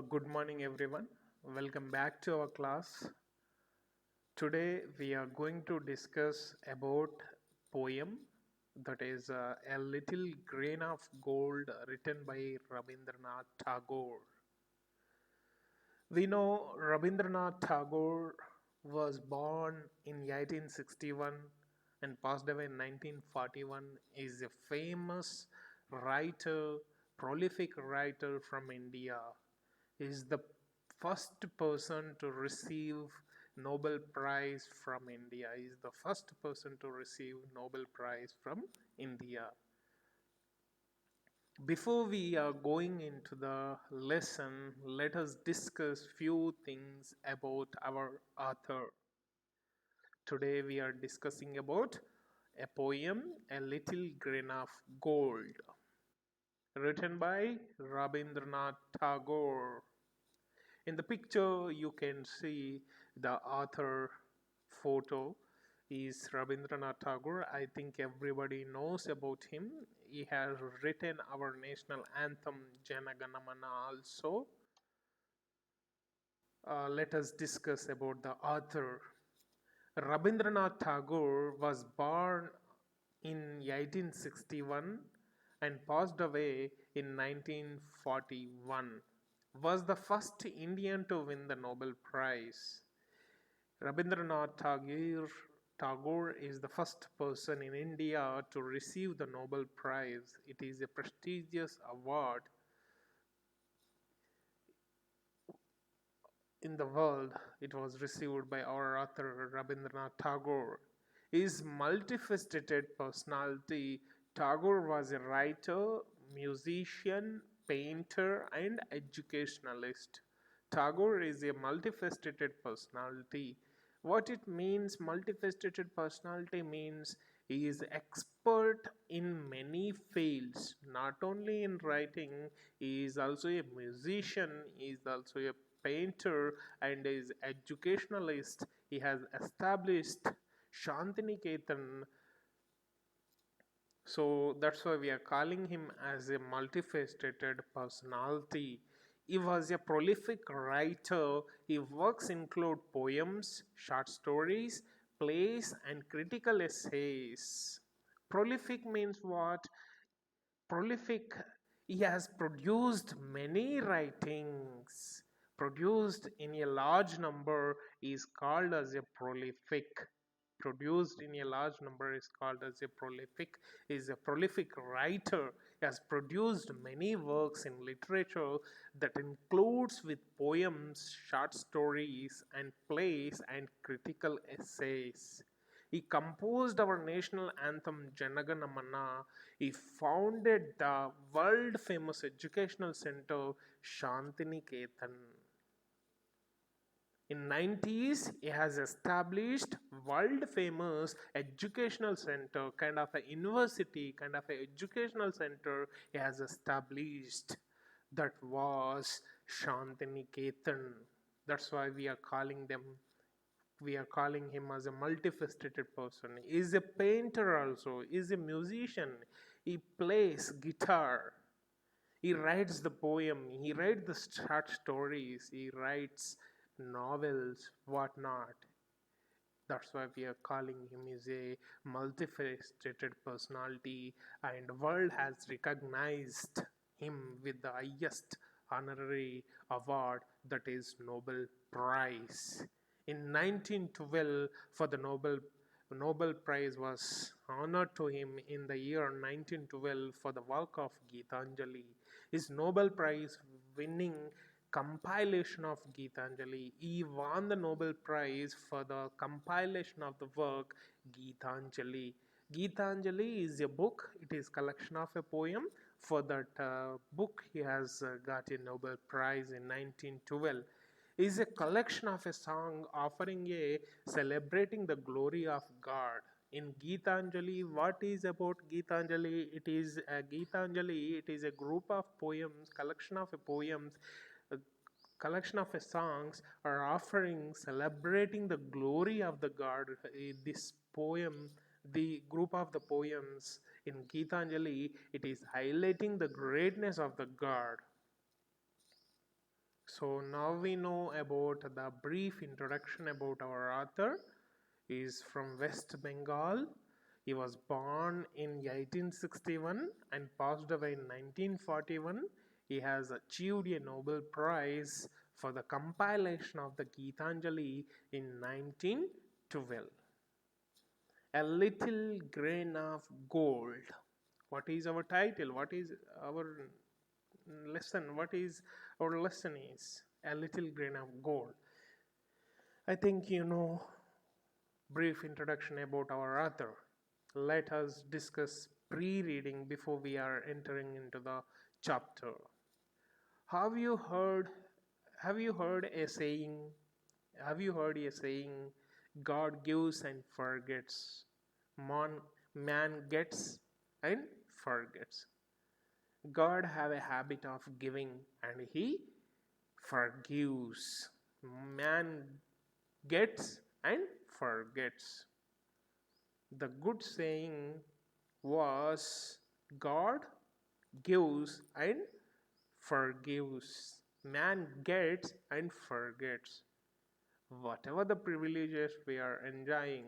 Good morning, everyone. Welcome back to our class. Today we are going to discuss about poem that is A Little Grain of Gold written by Rabindranath Tagore. We know Rabindranath Tagore was born in 1861 and passed away in 1941. Is a famous writer, prolific writer from India. Is the first person to receive Nobel Prize from India. Is the first person to receive Nobel Prize from India. Before we are going into the lesson, let us discuss few things about our author. Today we are discussing about a poem, A Little Grain of Gold, written by Rabindranath Tagore. In the picture, you can see the author photo is Rabindranath Tagore. I think everybody knows about him. He has written our national anthem Jana Gana Mana also. Let us discuss about the author. Rabindranath Tagore was born in 1861 and passed away in 1941. Was the first Indian to win the Nobel Prize. Rabindranath Tagore is the first person in India to receive the Nobel Prize. It is a prestigious award in the world. It was received by our author Rabindranath Tagore. His multifaceted personality, Tagore was a writer, musician, painter, and educationalist. Tagore is a multifaceted personality. What it means, multifaceted personality means he is expert in many fields, not only in writing, he is also a musician, he is also a painter, and is educationalist. He has established Shantiniketan, so that's why we are calling him as a multifaceted personality. He was a prolific writer. His works include poems, short stories, plays, and critical essays. Prolific means what? Prolific, he has produced many writings. Produced in a large number is called as a prolific. Produced in a large number is called as a prolific. Is a prolific writer. He has produced many works in literature that includes with poems, short stories, and plays and critical essays. He composed our national anthem Janagana Mana. He founded the world famous educational center Shantiniketan. In 90s, he has established world famous educational center, kind of a university, kind of a educational center he has established. That was Shantiniketan. That's why we are calling him as a multifaceted person. He is a painter also, he is a musician, he plays guitar, he writes the poem, he writes the short stories, he writes novels, whatnot. That's why we are calling him is a multifaceted personality, and world has recognized him with the highest honorary award, that is Nobel Prize. In 1912, for the Nobel Prize was honored to him in the year 1912 for the work of Gitanjali. His Nobel Prize winning compilation of Gitanjali. He won the Nobel Prize for the compilation of the work Gitanjali. Gitanjali is a book. It is collection of a poem. For that book, he has got a Nobel Prize in 1912. Is a collection of a song offering a celebrating the glory of God. In Gitanjali, what is about Gitanjali? It is a Gitanjali. It is a group of poems, collection of poems, a collection of songs are offering celebrating the glory of the God. This poem, the group of the poems in Gitanjali, it is highlighting the greatness of the God. So now we know about the brief introduction about our author. He is from West Bengal. He was born in 1861 and passed away in 1941. He has achieved a Nobel Prize for the compilation of the Gitanjali in 1912. A little grain of gold. What is our title? What is our lesson? What is our lesson is? A little grain of gold. I think you know brief introduction about our author. Let us discuss pre-reading before we are entering into the chapter. Have you heard have you heard a saying have you heard a saying God gives and forgets. Man gets and forgets. God have a habit of giving and he forgives. Man gets and forgets. The good saying was God gives and forgives. Man gets and forgets. Whatever the privileges we are enjoying,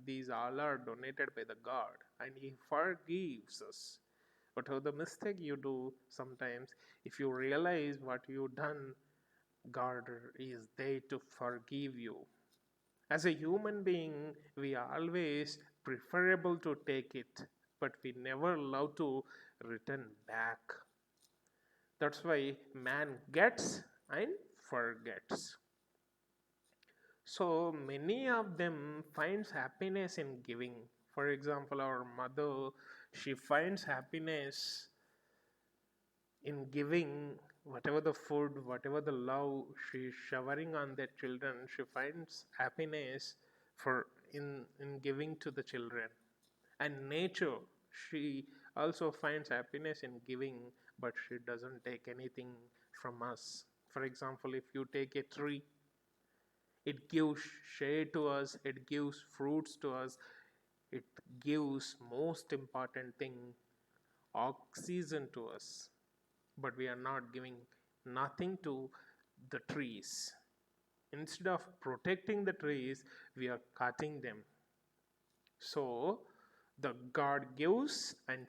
these all are donated by the God and He forgives us. Whatever the mistake you do, sometimes if you realize what you done, God is there to forgive you. As a human being, we are always preferable to take it, but we never love to return back. That's why man gets and forgets. So many of them finds happiness in giving. For example, our mother, she finds happiness in giving whatever the food, whatever the love she is showering on their children. She finds happiness for in giving to the children. And nature, she also finds happiness in giving, but she doesn't take anything from us. For example, if you take a tree, it gives shade to us, it gives fruits to us, it gives most important thing, oxygen to us. But we are not giving nothing to the trees. Instead of protecting the trees, we are cutting them. So the God gives and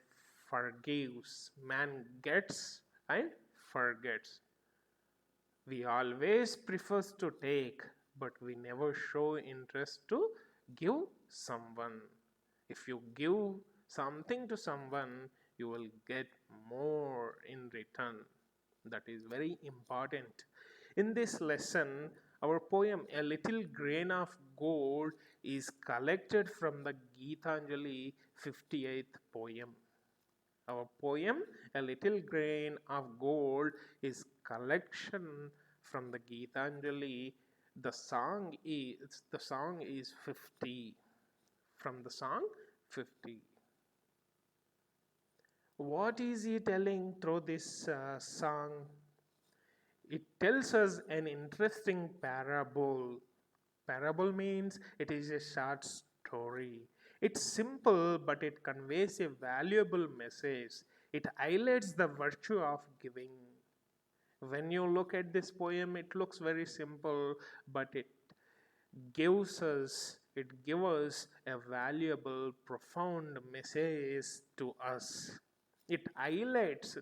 forgives. Man gets and forgets. We always prefers to take, but we never show interest to give someone. If you give something to someone, you will get more in return. That is very important. In this lesson, our poem A Little Grain of Gold is collected from the Gitanjali 58th poem. Our poem A Little Grain of Gold is collection from the Gitanjali. The song is 50. From the song 50. What is he telling through this song? It tells us an interesting parable. Parable means it is a short story. It's simple, but it conveys a valuable message. It highlights the virtue of giving. When you look at this poem, it looks very simple, but it gives us a valuable, profound message to us.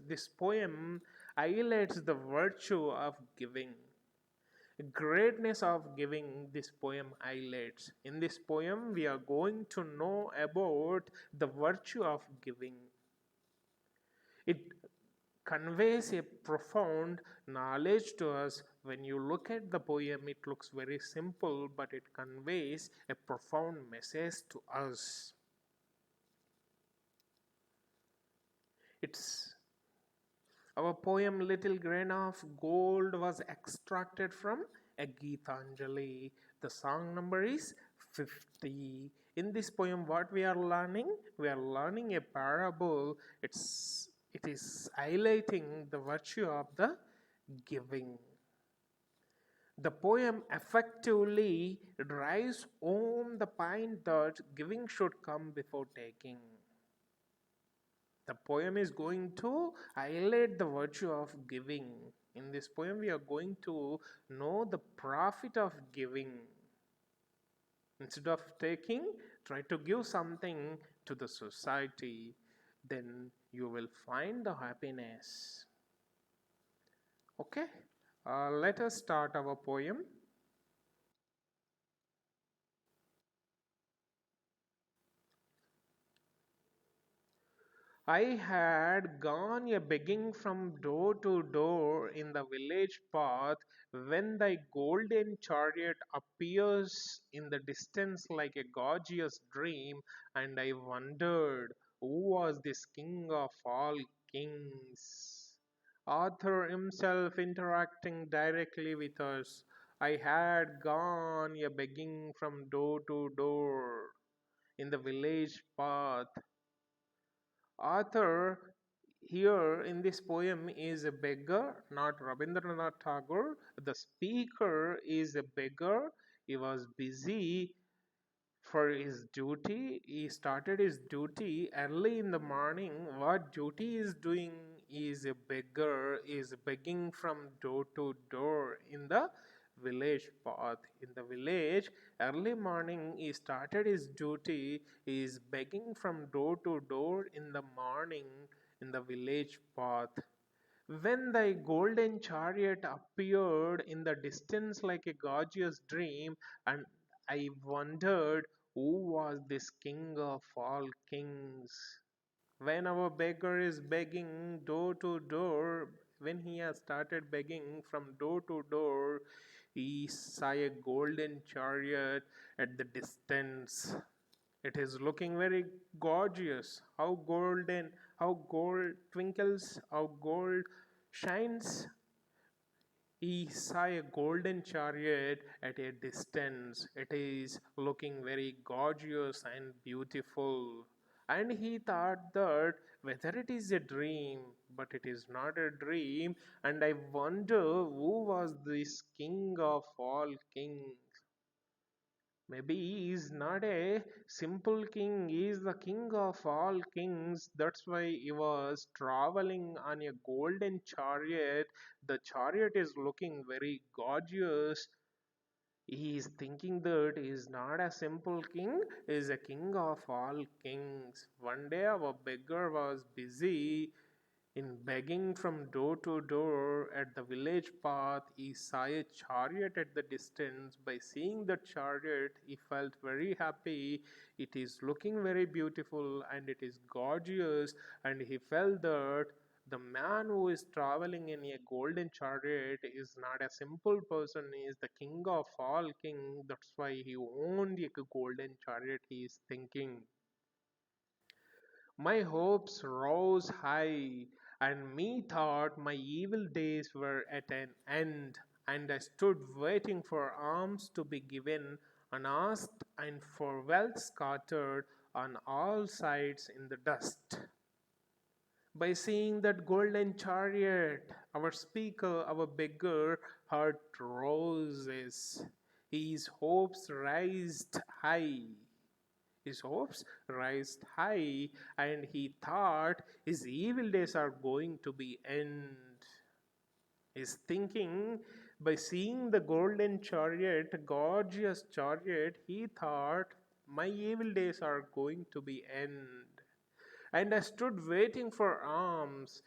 This poem highlights the virtue of giving. Greatness of giving, this poem highlights. In this poem, we are going to know about the virtue of giving. It conveys a profound knowledge to us. When you look at the poem, it looks very simple, but it conveys a profound message to us. Our poem Little Grain of Gold was extracted from a Gitanjali. The song number is 50. In this poem, what we are learning? We are learning a parable. It is highlighting the virtue of the giving. The poem effectively drives home the point that giving should come before taking. The poem is going to highlight the virtue of giving. In this poem, we are going to know the profit of giving. Instead of taking, try to give something to the society. Then you will find the happiness. Okay, let us start our poem. I had gone a begging from door to door in the village path when thy golden chariot appears in the distance like a gorgeous dream, and I wondered who was this king of all kings. Arthur himself interacting directly with us. I had gone a begging from door to door in the village path. Arthur here in this poem is a beggar, not Rabindranath Tagore. The speaker is a beggar. He was busy for his duty. He started his duty early in the morning. What duty is doing is a beggar is begging from door to door in the village path. In the village, early morning he started his duty. He is begging from door to door in the morning in the village path. When thy golden chariot appeared in the distance like a gorgeous dream, and I wondered who was this king of all kings. When our beggar is begging door to door, when he has started begging from door to door, he saw a golden chariot at the distance. It is looking very gorgeous. How golden, how gold twinkles, how gold shines. He saw a golden chariot at a distance. It is looking very gorgeous and beautiful. And he thought that whether it is a dream, but it is not a dream. And I wonder who was this king of all kings. Maybe he is not a simple king, he is the king of all kings. That's why he was traveling on a golden chariot. The chariot is looking very gorgeous. He is thinking that he is not a simple king, he is a king of all kings. One day our beggar was busy in begging from door to door at the village path. He saw a chariot at the distance. By seeing the chariot, he felt very happy. It is looking very beautiful and it is gorgeous, and he felt that the man who is traveling in a golden chariot is not a simple person, he is the king of all kings. That's why he owned a golden chariot, he is thinking. My hopes rose high, and methought my evil days were at an end, and I stood waiting for alms to be given unasked and for wealth scattered on all sides in the dust. By seeing that golden chariot, our speaker, our beggar, heart roses. His hopes rised high. His hopes rised high, and he thought his evil days are going to be end. His thinking, by seeing the golden chariot, gorgeous chariot, he thought, my evil days are going to be end. And I stood waiting for alms.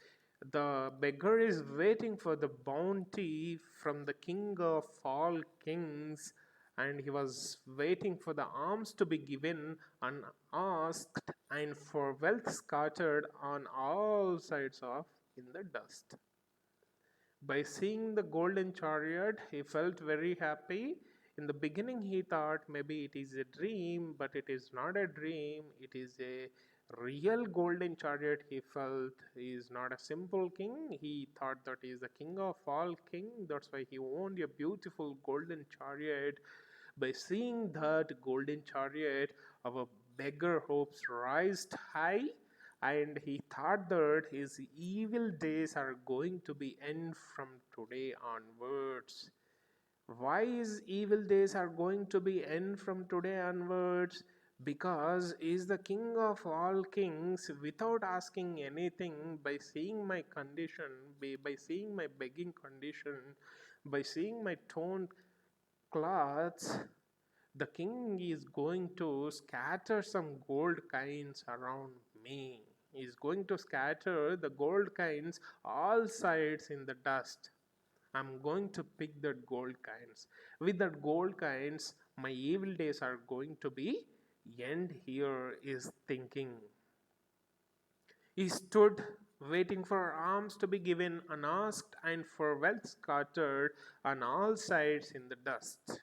The beggar is waiting for the bounty from the king of all kings, and he was waiting for the alms to be given unasked and for wealth scattered on all sides of in the dust. By seeing the golden chariot, he felt very happy. In the beginning, he thought maybe it is a dream, but it is not a dream. It is a real golden chariot. He felt he is not a simple king. He thought that he is the king of all kings. That's why he owned a beautiful golden chariot. By seeing that golden chariot, our beggar hopes rised high, and he thought that his evil days are going to be end from today onwards. Why his evil days are going to be end from today onwards? because he is the king of all kings without asking anything. By seeing my condition, by seeing my begging condition, by seeing my torn clothes, the king is going to scatter some gold coins around me. He is going to scatter the gold coins all sides in the dust. I'm going to pick that gold coins. With that gold coins, my evil days are going to be end here, is thinking. He stood waiting for alms to be given unasked and for wealth scattered on all sides in the dust.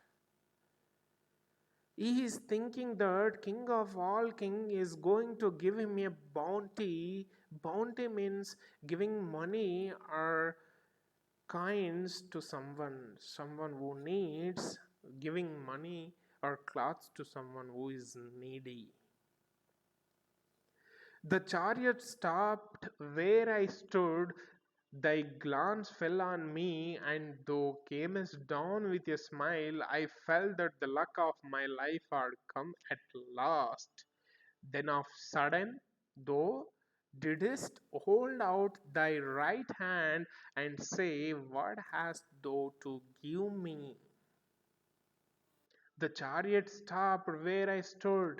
He is thinking that king of all king is going to give him a bounty. Bounty means giving money or coins to someone who needs, giving money or clothes to someone who is needy. The chariot stopped where I stood. Thy glance fell on me, and thou camest down with a smile. I felt that the luck of my life had come at last. Then of sudden, thou didst hold out thy right hand and say, what hast thou to give me? The chariot stopped where I stood.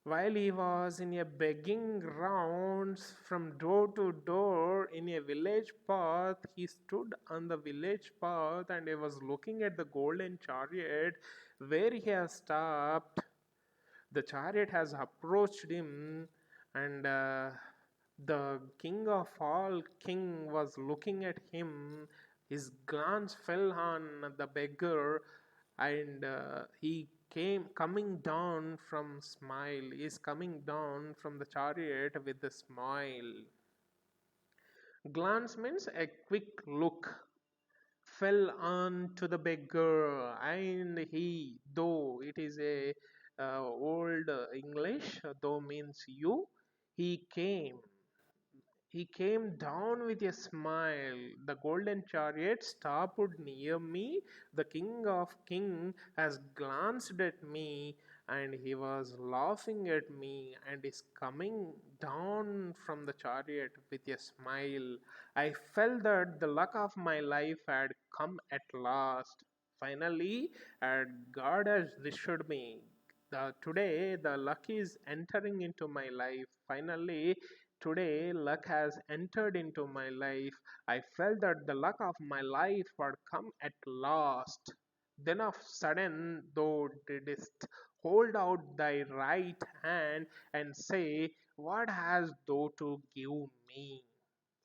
While he was in a begging rounds from door to door in a village path, he stood on the village path and he was looking at the golden chariot where he has stopped. The chariot has approached him, and the king of all king was looking at him. His glance fell on the beggar, and he came coming down from smile. He is coming down from the chariot with a smile. Glance means a quick look fell on to the beggar, and he, though it is a old English, though means you, he came. He came down with a smile. The golden chariot stopped near me. The king of kings has glanced at me, and he was laughing at me and is coming down from the chariot with a smile. I felt that the luck of my life had come at last. Finally, God has reassured me. Today, the luck is entering into my life. Finally, today, luck has entered into my life. I felt that the luck of my life had come at last. Then of sudden thou didst hold out thy right hand and say, what hast thou to give me?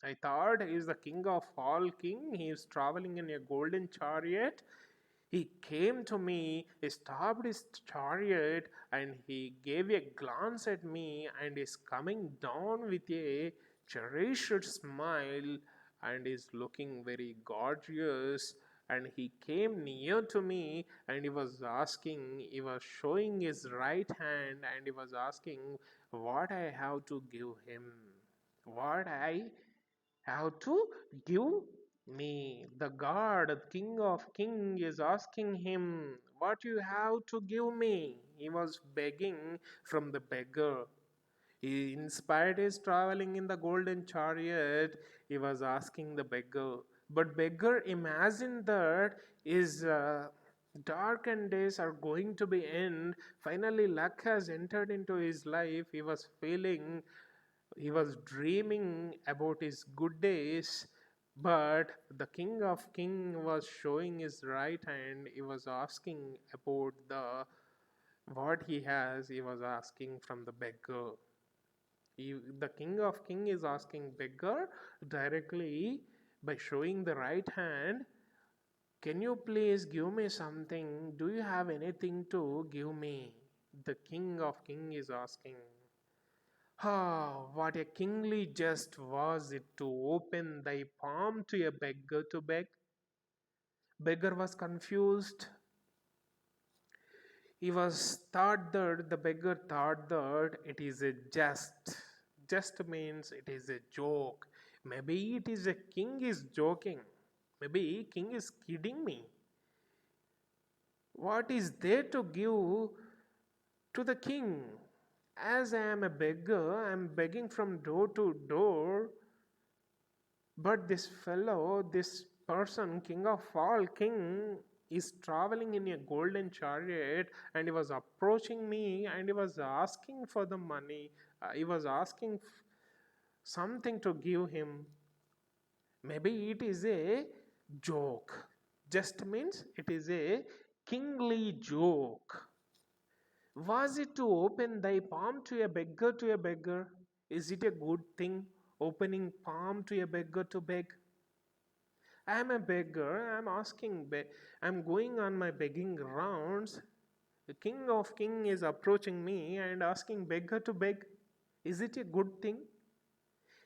I thought he is the king of all king. He is traveling in a golden chariot. He came to me, he stopped his chariot, and he gave a glance at me and is coming down with a cherished smile and is looking very gorgeous. And he came near to me and he was asking, he was showing his right hand and he was asking what I have to give him. What I have to give me. The God, King of King, is asking him, what you have to give me? He was begging from the beggar. He, in spite is traveling in the golden chariot, he was asking the beggar. But beggar imagined that his darkened days are going to be end. Finally, luck has entered into his life. He was feeling, he was dreaming about his good days, but the king of king was showing his right hand. He was asking about the what he has. He was asking from the beggar. The king of king is asking beggar directly by showing the right hand. Can you please give me something? Do you have anything to give me? The king of king is asking. Ah, what a kingly jest was it to open thy palm to a beggar to beg. Beggar was confused. He was thought that the beggar thought that it is a jest. Jest means it is a joke. Maybe it is a king is joking. Maybe king is kidding me. What is there to give? to the king. As I am a beggar, I am begging from door to door. But this fellow, this person, king of all king, is traveling in a golden chariot and he was approaching me and he was asking for the money. He was asking something to give him. Maybe it is a joke. Just means it is a kingly joke. Was it to open thy palm to a beggar to a beggar? Is it a good thing, opening palm to a beggar to beg? I am a beggar, I am asking, I am going on my begging rounds. The king of king is approaching me and asking beggar to beg. Is it a good thing?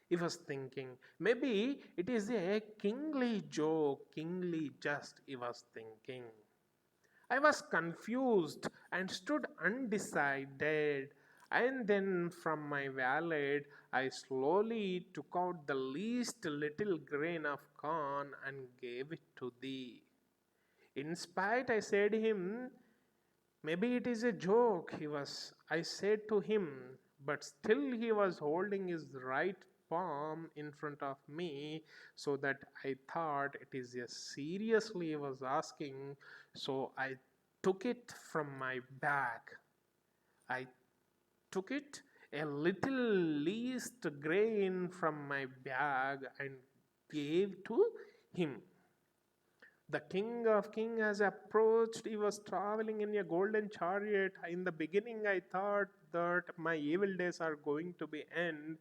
He was thinking. Maybe it is a kingly joke, kingly jest, he was thinking. I was confused and stood undecided. And then from my wallet, I slowly took out the least little grain of corn and gave it to thee. In spite, I said him, maybe it is a joke, I said to him, but still he was holding his right palm in front of me, so that I thought it is a seriously he was asking. So I took it from my bag. I took it a little least grain from my bag and gave to him. The king of kings has approached. He was traveling in a golden chariot. In the beginning, I thought that my evil days are going to be end.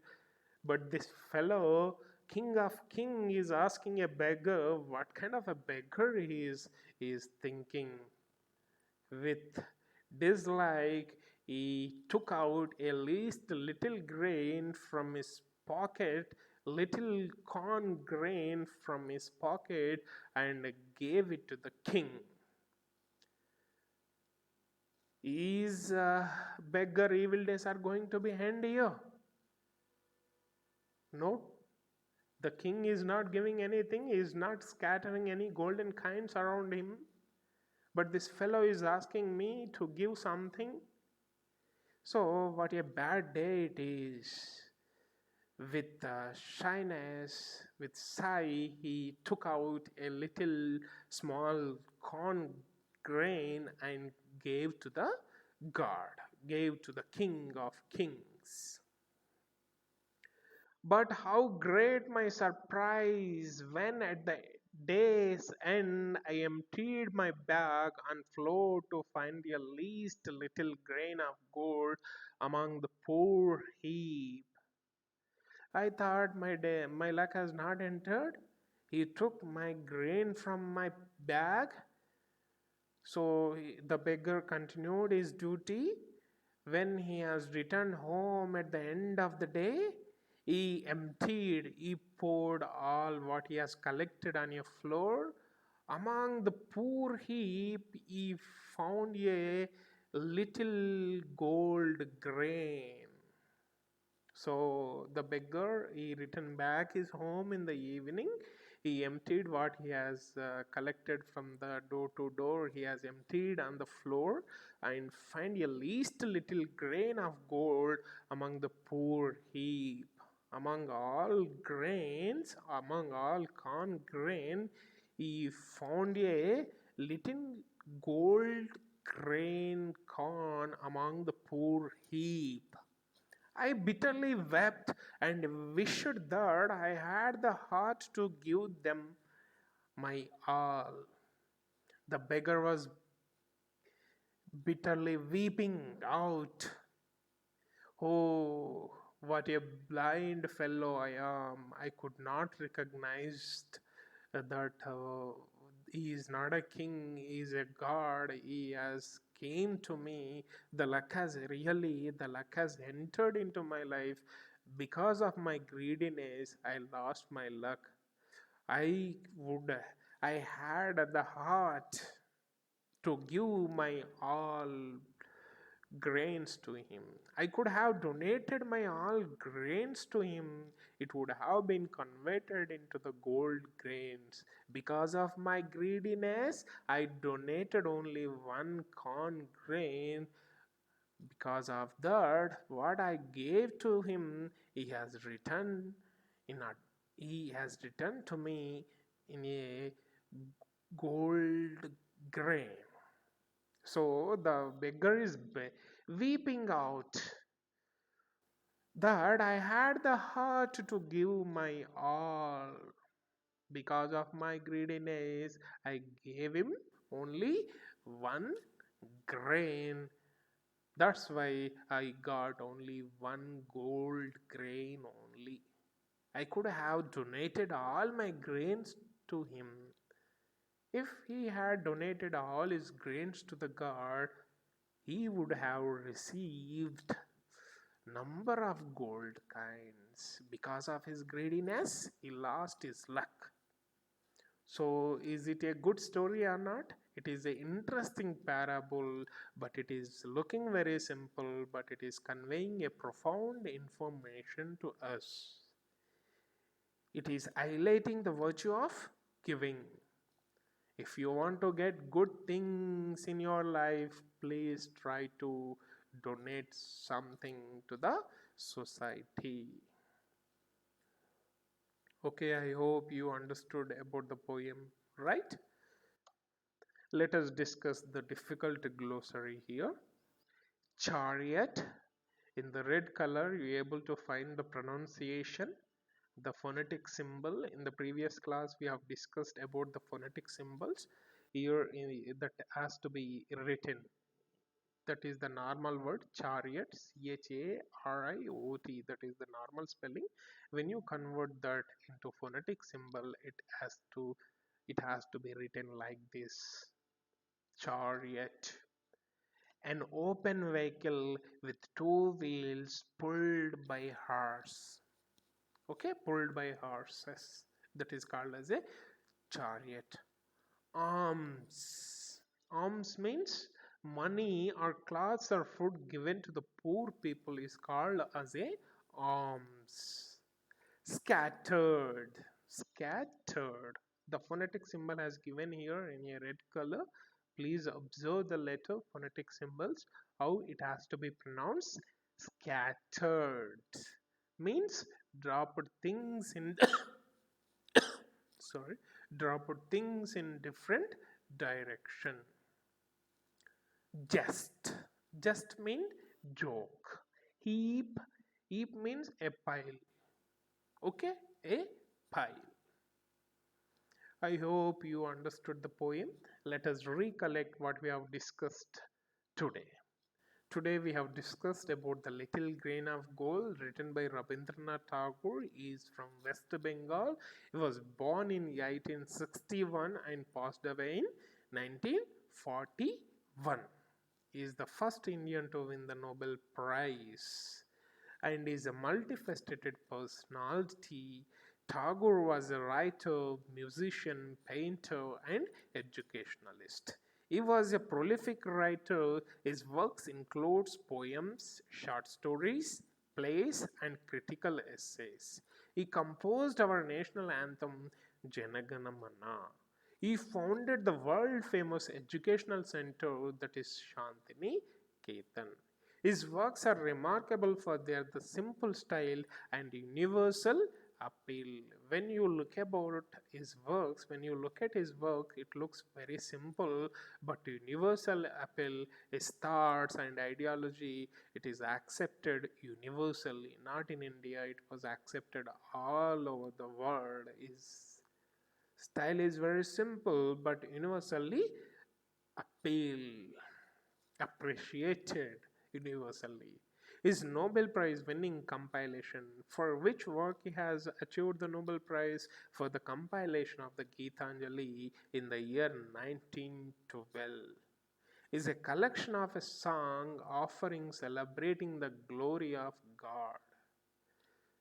But this fellow, king of king, is asking a beggar what kind of a beggar he is thinking. With dislike, he took out a least little grain from his pocket, little corn grain from his pocket, and gave it to the king. Is beggar evil days are going to be end here? No. The king is not giving anything, he is not scattering any golden coins around him. But this fellow is asking me to give something. So, what a bad day it is. With shyness, with sigh, he took out a little small corn grain and gave to the god, gave to the king of kings. But how great my surprise when at the day's end I emptied my bag and flowed to find the least little grain of gold among the poor heap. I thought my luck has not entered. He took my grain from my bag. So the beggar continued his duty. When he has returned home at the end of the day, he poured all what he has collected on a floor. Among the poor heap, he found a little gold grain. So the beggar, he returned back his home in the evening. He emptied what he has collected from the door to door. He has emptied on the floor and find a least little grain of gold among the poor heap. Among all grains, among all corn grain, he found a little gold grain corn among the poor heap. I bitterly wept and wished that I had the heart to give them my all. The beggar was bitterly weeping out. Oh, what a blind fellow I am. I could not recognize that he is not a king, he is a god. He has came to me. The luck has entered into my life. Because of my greediness, I lost my luck. I would, I had the heart to give my all grains to him. I could have donated my all grains to him. It would have been converted into the gold grains. Because of my greediness, I donated only one corn grain. Because of that, what I gave to him, in a he has returned to me in a gold grain. So the beggar is weeping out that I had the heart to give my all. Because of my greediness, I gave him only one grain. That's why I got only one gold grain only. I could have donated all my grains to him. If he had donated all his grains to the god, he would have received number of gold coins. Because of his greediness, he lost his luck. So, is it a good story or not? It is an interesting parable, but it is looking very simple, but it is conveying a profound information to us. It is highlighting the virtue of giving. If you want to get good things in your life, please try to donate something to the society. Okay, I hope you understood about the poem, right? Let us discuss the difficult glossary here. Chariot, in the red color, you're able to find the pronunciation, the phonetic symbol. In the previous class, we have discussed about the phonetic symbols. Here, that has to be written. That is the normal word chariot, chariot. That is the normal spelling. When you convert that into phonetic symbol, it has to be written like this: chariot. An open vehicle with two wheels pulled by horse. Okay, pulled by horses. That is called as a chariot. Alms. Alms means money or clothes or food given to the poor people is called as a alms. Scattered. Scattered. The phonetic symbol has given here in a red color. Please observe the letter phonetic symbols, how it has to be pronounced. Scattered means dropped things in sorry, dropped things in different direction. Jest. Jest mean joke. Heap. Heap means a pile. Okay, a pile. I hope you understood the poem. Let us recollect what we have discussed today. Today we have discussed about The Little Grain of Gold, written by Rabindranath Tagore. He is from West Bengal. He was born in 1861 and passed away in 1941. He is the first Indian to win the Nobel Prize and is a multifaceted personality. Tagore was a writer, musician, painter, and educationalist. He was a prolific writer. His works includes poems, short stories, plays, and critical essays. He composed our national anthem Janagana Mana. He founded the world famous educational center that is Shantini Ketan. His works are remarkable for their the simple style and universal appeal. When you look at his work, it looks very simple, but universal appeal, his thoughts and ideology, it is accepted universally. Not in India, it was accepted all over the world. His style is very simple, but universally appeal appreciated universally. His Nobel Prize winning compilation, for which work he has achieved the Nobel Prize for the compilation of the Gitanjali in the year 1912, is a collection of a song offering celebrating the glory of God.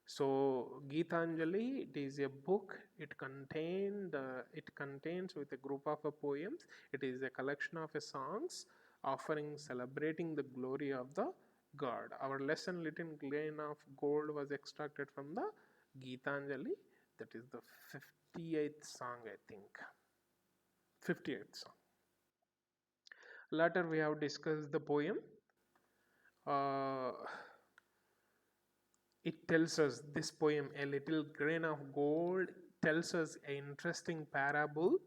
So Gitanjali, it is a book. It contains with a group of poems. It is a collection of songs offering celebrating the glory of the God. Our lesson Little Grain of Gold was extracted from the Gitanjali. That is the 58th song, I think. 58th song. Later we have discussed the poem uh, it tells us this poem, A Little Grain of Gold, tells us an interesting parable.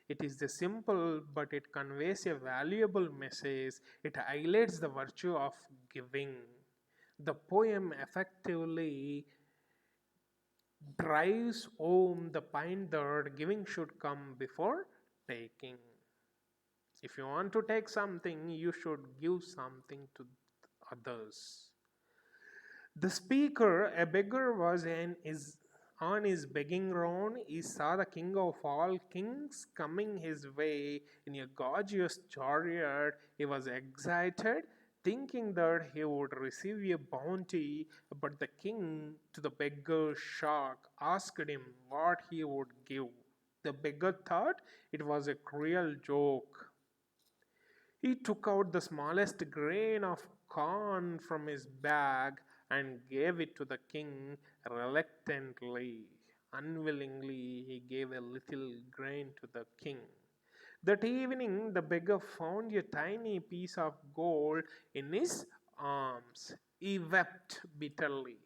It is the simple, but it conveys a valuable message. It highlights the virtue of giving. The poem effectively drives home the point that giving should come before taking. If you want to take something, you should give something to others. The speaker, a beggar, was on his begging round. He saw the king of all kings coming his way in a gorgeous chariot. He was excited, thinking that he would receive a bounty. But the king, to the beggar's shock, asked him what he would give. The beggar thought it was a cruel joke. He took out the smallest grain of corn from his bag and gave it to the king reluctantly. Unwillingly, he gave a little grain to the king. That evening, the beggar found a tiny piece of gold in his arms. He wept bitterly.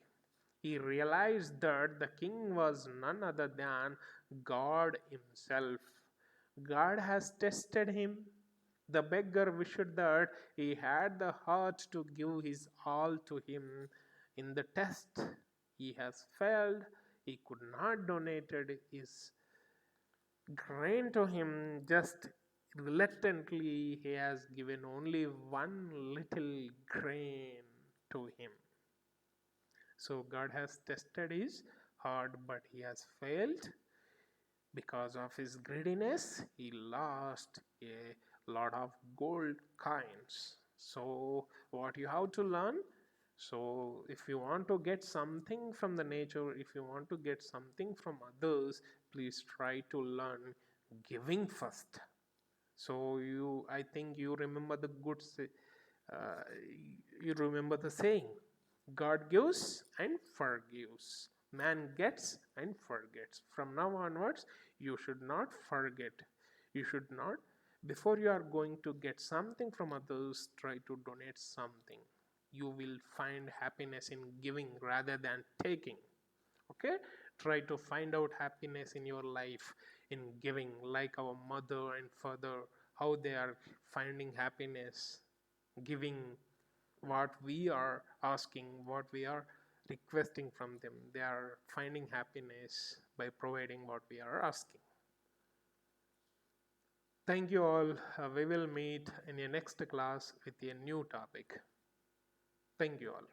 He realized that the king was none other than God himself. God has tested him. The beggar wished that he had the heart to give his all to him. In the test, he has failed. He could not donate his grain to him. Just reluctantly, he has given only one little grain to him. So God has tested his heart, but he has failed. Because of his greediness, he lost a lot of gold coins. So, what you have to learn? So, if you want to get something from the nature, if you want to get something from others, please try to learn giving first. So, I think you remember the uh, you remember the saying, God gives and forgives. Man gets and forgets. From now onwards, you should not forget. You should not, before you are going to get something from others, try to donate something. You will find happiness in giving rather than taking. Okay? Try to find out happiness in your life in giving, like our mother and father, how they are finding happiness giving what we are asking, what we are requesting from them. They are finding happiness by providing what we are asking. Thank you all. We will meet in a next class with a new topic. Thank you all.